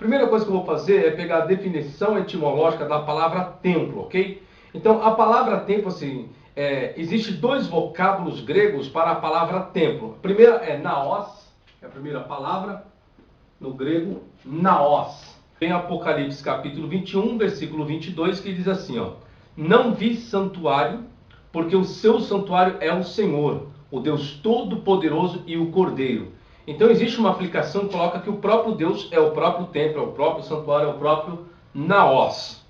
Primeira coisa que eu vou fazer é pegar a definição etimológica da palavra templo, ok? Então, a palavra templo, assim, existe dois vocábulos gregos para a palavra templo. A primeira é naos, é a primeira palavra, no grego, naos. Tem Apocalipse capítulo 21, versículo 22, que diz assim, ó: não vi santuário, porque o seu santuário é o Senhor, o Deus Todo-Poderoso e o Cordeiro. Então existe uma aplicação que coloca que o próprio Deus é o próprio templo, é o próprio santuário, é o próprio naos.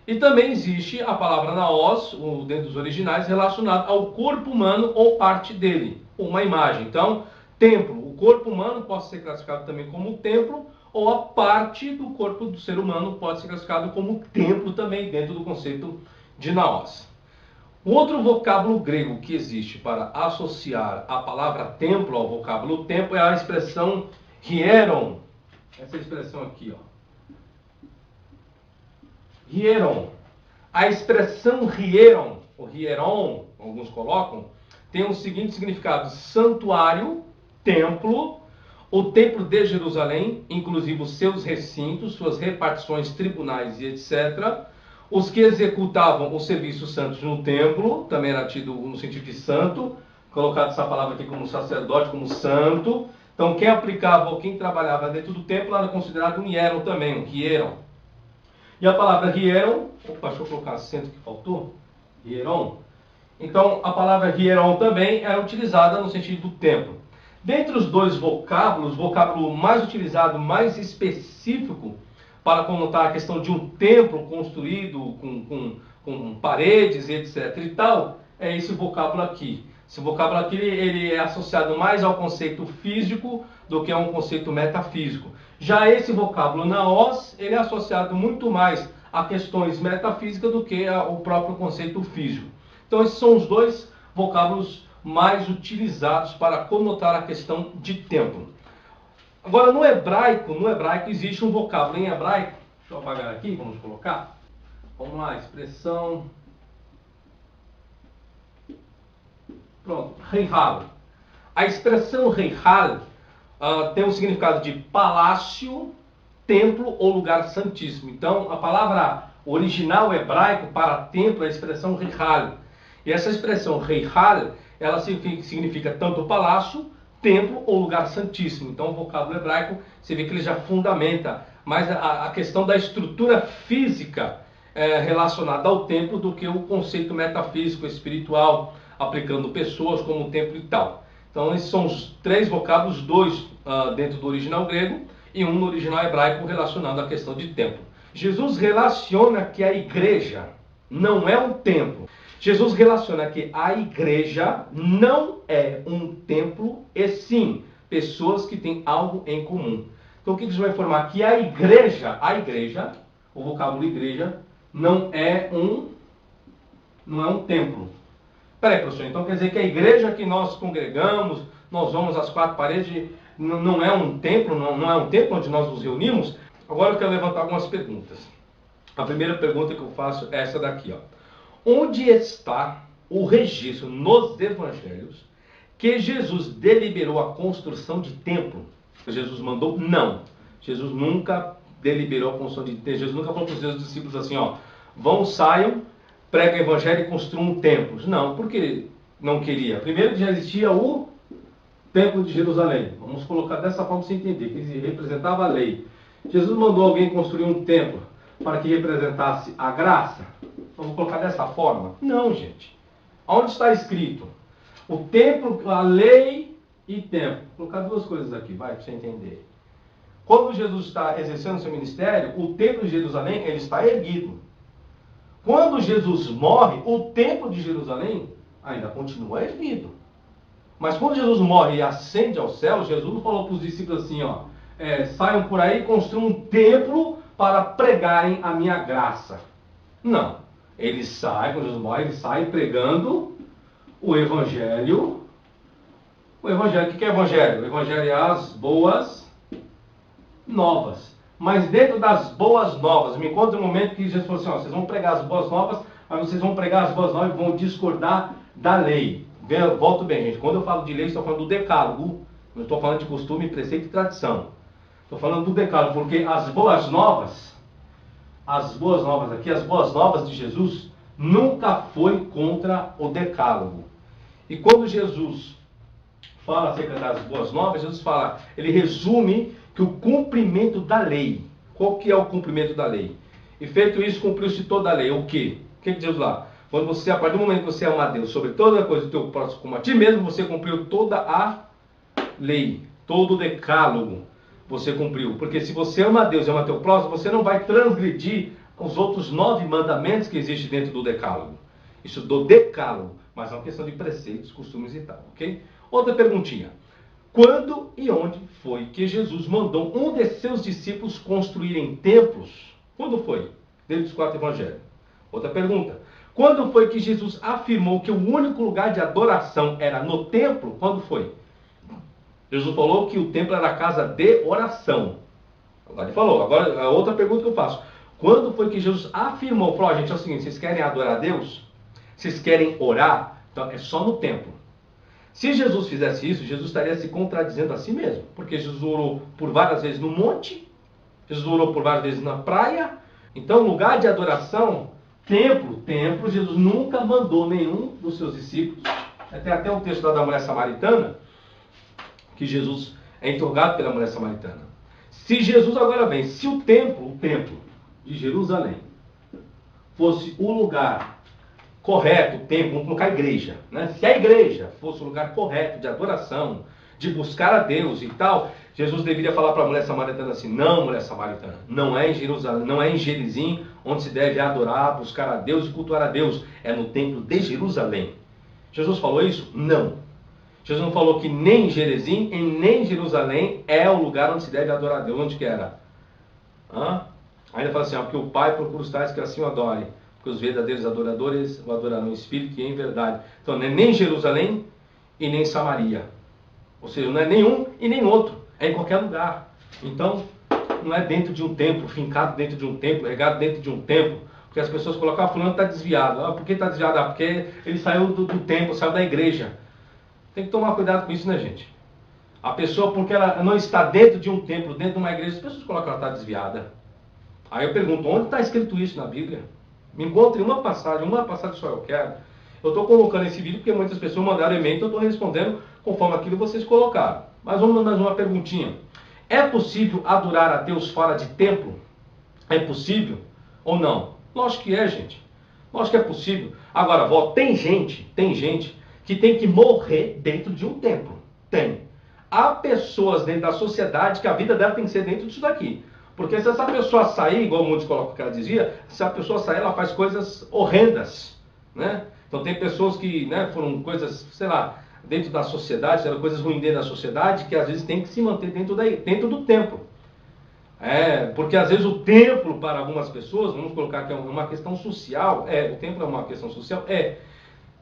E também existe a palavra naos, dentro dos originais, relacionada ao corpo humano ou parte dele, uma imagem. Então, templo, o corpo humano pode ser classificado também como templo, ou a parte do corpo do ser humano pode ser classificado como templo também, dentro do conceito de naos. O outro vocábulo grego que existe para associar a palavra templo ao vocábulo templo é a expressão hieron. Essa expressão aqui, ó. Hieron. A expressão hieron, ou hieron, alguns colocam, tem o seguinte significado: santuário, templo, o templo de Jerusalém, inclusive os seus recintos, suas repartições, tribunais e etc. Os que executavam os serviços santos no templo, também era tido no sentido de santo, colocado essa palavra aqui como sacerdote, como santo. Então quem aplicava ou quem trabalhava dentro do templo era considerado um hieron também, um hieron. E a palavra hieron, opa, deixa eu colocar acento que faltou, hieron. Então a palavra hieron também era utilizada no sentido do templo. Dentre os dois vocábulos, o vocábulo mais utilizado, mais específico, para conotar a questão de um templo construído com paredes, etc. e tal, é esse vocábulo aqui. Esse vocábulo aqui ele é associado mais ao conceito físico do que a um conceito metafísico. Já esse vocábulo naos, ele é associado muito mais a questões metafísicas do que o próprio conceito físico. Então esses são os dois vocábulos mais utilizados para conotar a questão de templo. Agora, no hebraico existe um vocábulo em hebraico. Deixa eu apagar aqui, vamos colocar. Vamos lá, expressão. Pronto, reihal. A expressão reihal tem um significado de palácio, templo ou lugar santíssimo. Então, a palavra original hebraico para templo é a expressão reihal. E essa expressão reihal, ela significa tanto palácio, templo ou lugar santíssimo. Então o vocábulo hebraico, você vê que ele já fundamenta mais a questão da estrutura física relacionada ao templo do que o conceito metafísico, espiritual, aplicando pessoas como templo e tal. Então esses são os três vocábulos, dois dentro do original grego e um no original hebraico relacionado à questão de templo. Jesus relaciona que a igreja não é um templo. Jesus relaciona que a igreja não é um templo, e sim pessoas que têm algo em comum. Então o que Jesus vai informar? Que a igreja, o vocábulo igreja, não é um templo. Peraí, professor, então quer dizer que a igreja que nós congregamos, nós vamos às quatro paredes, não é um templo, não é um templo onde nós nos reunimos? Agora eu quero levantar algumas perguntas. A primeira pergunta que eu faço é essa daqui, ó. Onde está o registro nos evangelhos que Jesus deliberou a construção de templo? Jesus mandou? Não. Jesus nunca deliberou a construção de templo. Jesus nunca falou para os seus discípulos assim, ó, vão, saiam, pregam o evangelho e construam templos. Não, porque não queria. Primeiro já existia o templo de Jerusalém. Vamos colocar dessa forma para você entender, que ele representava a lei. Jesus mandou alguém construir um templo para que representasse a graça? Vamos colocar dessa forma? Não, gente. Onde está escrito? O templo, a lei e templo. Vou colocar duas coisas aqui, vai, para você entender. Quando Jesus está exercendo seu ministério, o templo de Jerusalém, ele está erguido. Quando Jesus morre, o templo de Jerusalém ainda continua erguido. Mas quando Jesus morre e ascende ao céu, Jesus não falou para os discípulos assim, ó, saiam por aí e construam um templo para pregarem a minha graça. Não. Ele sai, quando Jesus morre, ele sai pregando o Evangelho. O Evangelho, o que é Evangelho? O Evangelho é as boas novas. Mas dentro das boas novas, me encontra um momento que Jesus falou assim, ó, vocês vão pregar as boas novas, mas vocês vão pregar as boas novas e vão discordar da lei. Volto bem, gente. Quando eu falo de lei, estou falando do decálogo. Não estou falando de costume, preceito e tradição. Estou falando do decálogo, porque as boas novas aqui, as boas novas de Jesus, nunca foi contra o decálogo. E quando Jesus fala acerca das boas novas, Jesus fala, ele resume que o cumprimento da lei. Qual que é o cumprimento da lei? E feito isso, cumpriu-se toda a lei. O quê? O que diz lá? Quando você, a partir do momento que você ama a Deus sobre toda a coisa do teu próximo como a ti mesmo, você cumpriu toda a lei, todo o decálogo você cumpriu. Porque se você ama a Deus e ama teu próximo, você não vai transgredir os outros 9 mandamentos que existem dentro do decálogo. Isso do decálogo, mas é uma questão de preceitos, costumes e tal, ok? Outra perguntinha. Quando e onde foi que Jesus mandou um de seus discípulos construírem templos? Quando foi? Dentro dos 4 evangelhos. Outra pergunta. Quando foi que Jesus afirmou que o único lugar de adoração era no templo? Quando foi? Jesus falou que o templo era a casa de oração. Agora ele falou. Agora a outra pergunta que eu faço. Quando foi que Jesus afirmou? Falou, gente, é o seguinte, vocês querem adorar a Deus? Vocês querem orar? Então é só no templo. Se Jesus fizesse isso, Jesus estaria se contradizendo a si mesmo. Porque Jesus orou por várias vezes no monte, Jesus orou por várias vezes na praia. Então, lugar de adoração, templo, Jesus nunca mandou nenhum dos seus discípulos. Tem até um texto lá da mulher samaritana, que Jesus é interrogado pela mulher samaritana. Se Jesus agora vem, se o templo de Jerusalém, fosse o lugar correto, o templo, vamos colocar a igreja, né? Se a igreja fosse o lugar correto de adoração, de buscar a Deus e tal, Jesus deveria falar para a mulher samaritana assim, não, mulher samaritana, não é em Jerusalém, não é em Gerizim onde se deve adorar, buscar a Deus e cultuar a Deus, é no templo de Jerusalém. Jesus falou isso? Não. Jesus não falou que nem em Gerizim e nem em Jerusalém é o lugar onde se deve adorar a Deus. Onde que era? Ainda fala assim, porque o Pai procura os tais que assim o adorem, porque os verdadeiros adoradores o adorarão em espírito e em verdade. Então não é nem Jerusalém e nem Samaria. Ou seja, não é nenhum e nem outro. É em qualquer lugar. Então, não é dentro de um templo, fincado dentro de um templo, regado dentro de um templo. Porque as pessoas colocam, fulano está desviado. Por que está desviado? Porque ele saiu do templo, saiu da igreja. Tem que tomar cuidado com isso, né, gente? A pessoa, porque ela não está dentro de um templo, dentro de uma igreja, as pessoas colocam que ela está desviada. Aí eu pergunto, onde está escrito isso na Bíblia? Me encontre uma passagem só eu quero. Eu estou colocando esse vídeo porque muitas pessoas mandaram e-mail, então eu estou respondendo conforme aquilo que vocês colocaram. Mas vamos mais uma perguntinha. É possível adorar a Deus fora de templo? É possível ou não? Lógico que é, gente. Lógico que é possível. Agora, tem gente que tem que morrer dentro de um templo. Tem. Há pessoas dentro da sociedade que a vida dela tem que ser dentro disso daqui. Porque se essa pessoa sair, igual muitos colocam que ela dizia, se a pessoa sair, ela faz coisas horrendas, né? Então tem pessoas que, né, foram coisas, sei lá, dentro da sociedade, eram coisas ruins dentro da sociedade, que às vezes tem que se manter dentro do templo. Porque às vezes o templo para algumas pessoas, vamos colocar que é uma questão social, o templo é uma questão social,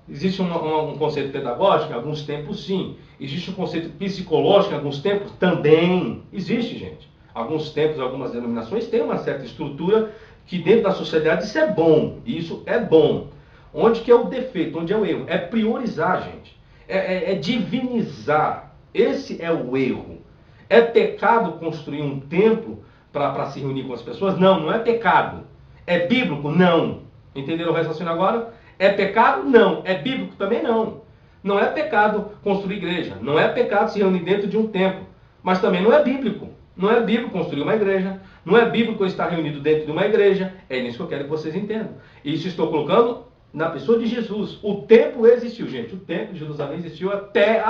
existe um conceito pedagógico, em alguns templos sim, existe um conceito psicológico, em alguns templos também, existe, gente. Alguns templos, algumas denominações têm uma certa estrutura que dentro da sociedade isso é bom, isso é bom. Onde que é o defeito, onde é o erro? É priorizar, gente. É divinizar. Esse é o erro. É pecado construir um templo para se reunir com as pessoas? Não, não é pecado. É bíblico? Não. Entenderam o raciocínio agora? É pecado? Não. É bíblico? Também não. Não é pecado construir igreja. Não é pecado se reunir dentro de um templo. Mas também não é bíblico. Não é bíblico construir uma igreja. Não é bíblico estar reunido dentro de uma igreja. É nisso que eu quero que vocês entendam. Isso estou colocando na pessoa de Jesus. O templo existiu, gente. O templo de Jerusalém existiu até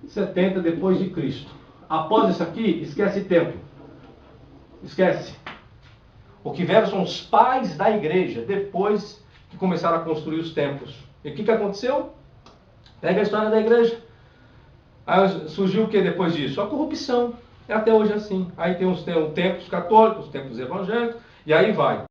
70 depois de Cristo. Após isso aqui, esquece templo. Esquece. O que vieram são os pais da igreja, depois que começaram a construir os templos. E o que aconteceu? Pega a história da igreja. Aí surgiu o que depois disso? A corrupção. É até hoje assim. Aí tem os templos católicos, os templos evangélicos, e aí vai.